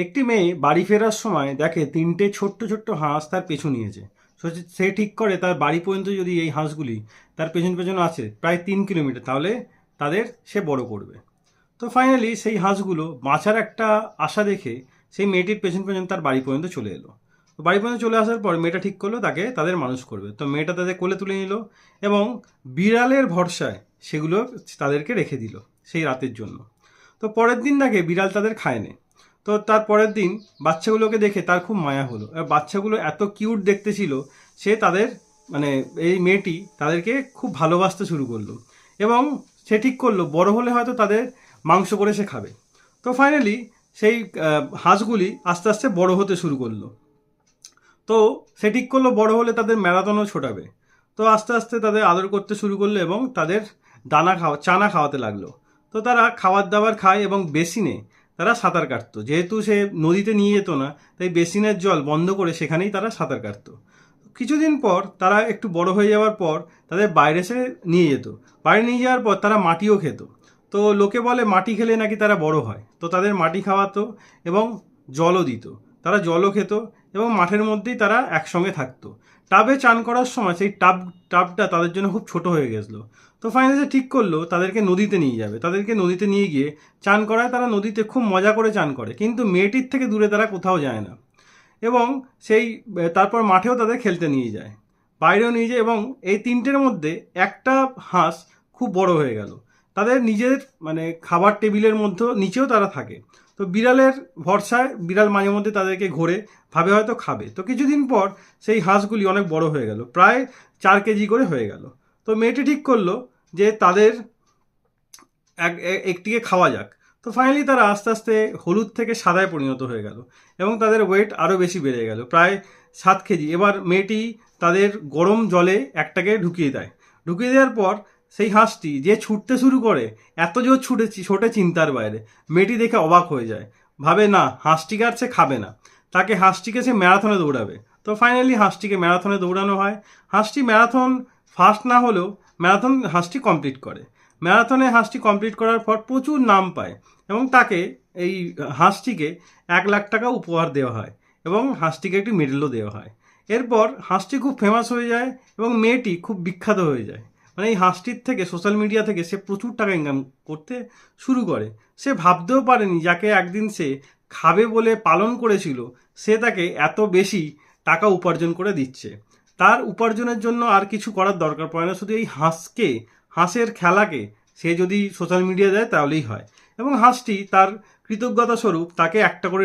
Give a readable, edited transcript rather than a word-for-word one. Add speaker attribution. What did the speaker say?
Speaker 1: একটি মেয়ে বাড়ি ফেরার সময় দেখে তিনটে ছোট্ট ছোট্ট হাঁস তার পিছু নিয়েছে। সে ঠিক করে তার বাড়ি পর্যন্ত যদি এই হাঁসগুলি তার পেছন পেছন আছে প্রায় 3 কিলোমিটার, তাহলে তাদের সে বড় করবে। তো ফাইনালি সেই হাঁসগুলো বাঁচার একটা আশা দেখে সেই মেয়েটির পেছন পেছন তার বাড়ি পর্যন্ত চলে এলো। তো বাড়ি পর্যন্ত চলে আসার পর মেয়েটা ঠিক করলো তাকে তাদের মানুষ করবে। তো মেয়েটা তাদের কোলে তুলে নিল এবং বিড়ালের ভরসায় সেগুলো তাদেরকে রেখে দিল সেই রাতের জন্য। তো পরের দিন দেখে বিড়াল তাদের খায় না। তো তার পরের দিন বাচ্চাগুলোকে দেখে তার খুব মায়া হলো। আর বাচ্চাগুলো এত কিউট দেখতে ছিল, সে তাদের মানে এই মেয়েটি তাদেরকে খুব ভালোবাসতে শুরু করলো এবং সে ঠিক করলো বড় হলে হয়তো তাদের মাংস করে সে খাবে। তো ফাইনালি সেই হাঁসগুলি আস্তে আস্তে বড় হতে শুরু করলো। তো সে ঠিক করলো বড় হলে তাদের ম্যারাথনও ছোটাবে। তো আস্তে আস্তে তাদের আদর করতে শুরু করলো এবং তাদের চানা খাওয়াতে লাগলো। তো তারা খাবার দাবার খায় এবং বেসিনে তারা সাঁতার কাটতো। যেহেতু সে নদীতে নিয়ে যেত না, তাই বেসিনের জল বন্ধ করে সেখানেই তারা সাঁতার কাটতো। কিছুদিন পর তারা একটু বড় হয়ে যাওয়ার পর তাদের বাইরে সে নিয়ে যেত। বাইরে নিয়ে যাওয়ার পর তারা মাটিও খেত। তো লোকে বলে মাটি খেলে নাকি তারা বড় হয়। তো তাদের মাটি খাওয়াতো এবং জলও দিত। তারা জলও খেত এবং মাঠের মধ্যেই তারা একসঙ্গে থাকতো। টাবে চান করার সময় সেই টাবটা তাদের জন্য খুব ছোট হয়ে গেছিলো। তো ফাইনালি সে ঠিক করলো তাদেরকে নদীতে নিয়ে যাবে। তাদেরকে নদীতে নিয়ে গিয়ে চান করায়। তারা নদীতে খুব মজা করে চান করে, কিন্তু মেয়েটির থেকে দূরে তারা কোথাও যায় না। এবং সেই তারপর মাঠেও তাদের খেলতে নিয়ে যায়, বাইরেও নিয়ে যায়। এবং এই তিনটের মধ্যে একটা হাঁস খুব বড় হয়ে গেল। তাদের নিজের মানে খাবার টেবিলের মধ্যে নিচেও তারা থাকে। তো বিড়ালের ভরসায় বিড়াল মাঝে মধ্যে তাদেরকে ঘোরে, ভাবে হয়তো খাবে। তো কিছুদিন পর সেই হাঁসগুলি অনেক বড় হয়ে গেল, প্রায় 4 কেজি করে হয়ে গেল। তো মেয়েটি ঠিক করলো যে তাদের একটিকে খাওয়া যাক। তো ফাইনালি তারা আস্তে আস্তে হলুদ থেকে সাদায় পরিণত হয়ে গেল এবং তাদের ওয়েট আরও বেশি বেড়ে গেল, প্রায় 7 কেজি। এবার মেয়েটি তাদের গরম জলে একটাকে ঢুকিয়ে দেয়। ঢুকিয়ে দেওয়ার পর সেই হাঁসটি যে ছুটতে শুরু করে, এত জোর ছোটে চিন্তার বাইরে। মেয়েটি দেখে অবাক হয়ে যায়, ভাবে না হাঁসটিকে আর সে খাবে না, তাকে হাঁসটিকে সে ম্যারাথনে দৌড়াবে। তো ফাইনালি হাঁসটিকে ম্যারাথনে দৌড়ানো হয়। হাঁসটি ম্যারাথন ফার্স্ট না হলেও ম্যারাথন হাঁসটি কমপ্লিট করে। ম্যারাথনে হাঁসটি কমপ্লিট করার পর প্রচুর নাম পায় এবং তাকে এই হাঁসটিকে 1 লাখ টাকা উপহার দেওয়া হয় এবং হাঁসটিকে একটি মেডেলও দেওয়া হয়। এরপর হাঁসটি খুব ফেমাস হয়ে যায় এবং মেয়েটি খুব বিখ্যাত হয়ে যায়। মানে এই হাঁসটির থেকে সোশ্যাল মিডিয়া থেকে সে প্রচুর টাকা ইনকাম করতে শুরু করে। সে ভাবতেও পারেনি যাকে একদিন সে খাবে বলে পালন করেছিল, সে তাকে এত বেশি টাকা উপার্জন করে দিচ্ছে। তার উপার্জনের জন্য আর কিছু করার দরকার পড়ে না, শুধু এই হাঁসের খেলাকে সে যদি সোশ্যাল মিডিয়া দেয় তাহলেই হয়। এবং হাঁসটি তার কৃতজ্ঞতা স্বরূপ তাকে একটা করে